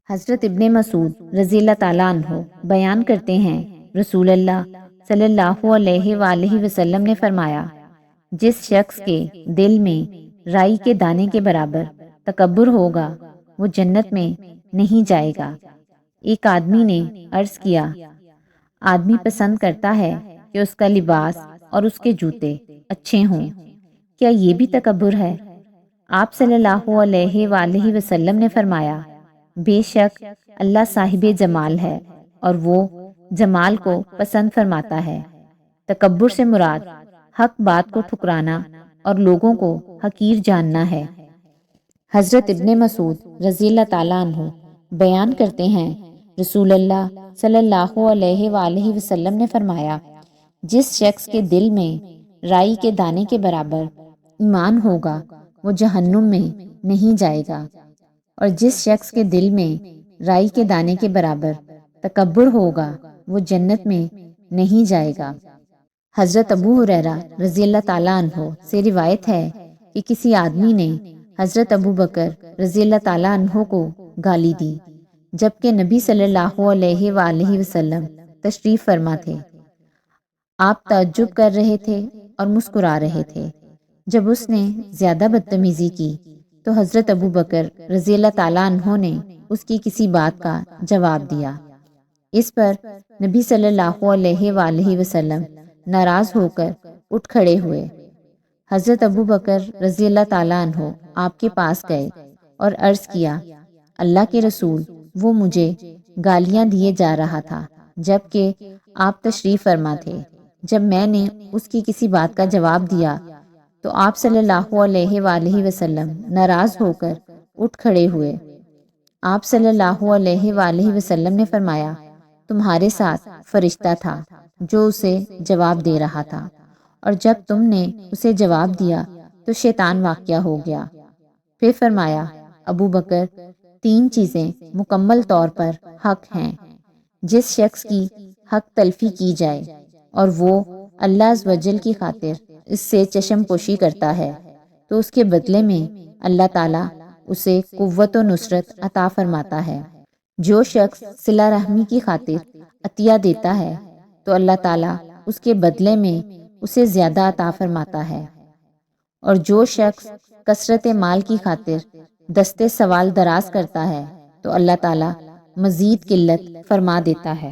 حضرت ابن مسعود رضی اللہ تعالیٰ عنہ بیان کرتے ہیں، رسول اللہ صلی اللہ علیہ وآلہ وسلم نے فرمایا، جس شخص کے دل میں رائی کے دانے کے برابر تکبر ہوگا وہ جنت میں نہیں جائے گا۔ ایک آدمی نے عرض کیا، آدمی پسند کرتا ہے کہ اس کا لباس اور اس کے جوتے اچھے ہوں، کیا یہ بھی تکبر ہے؟ آپ صلی اللہ علیہ وآلہ وسلم نے فرمایا، بے شک اللہ صاحب جمال ہے اور وہ جمال کو پسند فرماتا ہے۔ تکبر سے مراد حق بات کو ٹھکرانا اور لوگوں کو حقیر جاننا ہے۔ حضرت ابن مسعود رضی اللہ تعالیٰ عنہ بیان کرتے ہیں، رسول اللہ صلی اللہ علیہ وآلہ وسلم نے فرمایا، جس شخص کے دل میں رائی کے دانے کے برابر ایمان ہوگا وہ جہنم میں نہیں جائے گا، اور جس شخص کے دل میں رائی کے دانے کے برابر تکبر ہوگا وہ جنت میں نہیں جائے گا۔ حضرت ابو ہریرہ رضی اللہ تعالیٰ عنہ سے روایت ہے کہ کسی آدمی نے حضرت ابو بکر رضی اللہ تعالیٰ عنہ کو گالی دی جبکہ نبی صلی اللہ علیہ وآلہ وسلم تشریف فرما تھے۔ آپ تعجب کر رہے تھے اور مسکرا رہے تھے۔ جب اس نے زیادہ بدتمیزی کی تو حضرت ابو بکر رضی اللہ تعالیٰ عنہ نے اس کی کسی بات کا جواب دیا۔ اس پر نبی صلی اللہ علیہ وآلہ وسلم ناراض ہو کر اٹھ کھڑے ہوئے۔ حضرت ابو بکر رضی اللہ تعالیٰ عنہ آپ کے پاس گئے اور عرض کیا، اللہ کے رسول، وہ مجھے گالیاں دیے جا رہا تھا جبکہ آپ تشریف فرما تھے۔ جب میں نے اس کی کسی بات کا جواب دیا تو آپ صلی اللہ علیہ وآلہ وسلم ناراض ہو کر اٹھ کھڑے ہوئے۔ آپ صلی اللہ علیہ وآلہ وسلم نے فرمایا، تمہارے ساتھ فرشتہ تھا جو اسے جواب دے رہا تھا، اور جب تم نے اسے جواب دیا تو شیطان واقع ہو گیا۔ پھر فرمایا، ابو بکر، 3 چیزیں مکمل طور پر حق ہیں۔ جس شخص کی حق تلفی کی جائے اور وہ اللہ عز و جل کی خاطر اس سے چشم پوشی کرتا ہے تو اس کے بدلے میں اللہ تعالیٰ اسے قوت و نصرت عطا فرماتا ہے۔ جو شخص صلہ رحمی کی خاطر عطیہ دیتا ہے تو اللہ تعالیٰ اس کے بدلے میں اسے زیادہ عطا فرماتا ہے، اور جو شخص کثرت مال کی خاطر دستے سوال دراز کرتا ہے تو اللہ تعالیٰ مزید قلت فرما دیتا ہے۔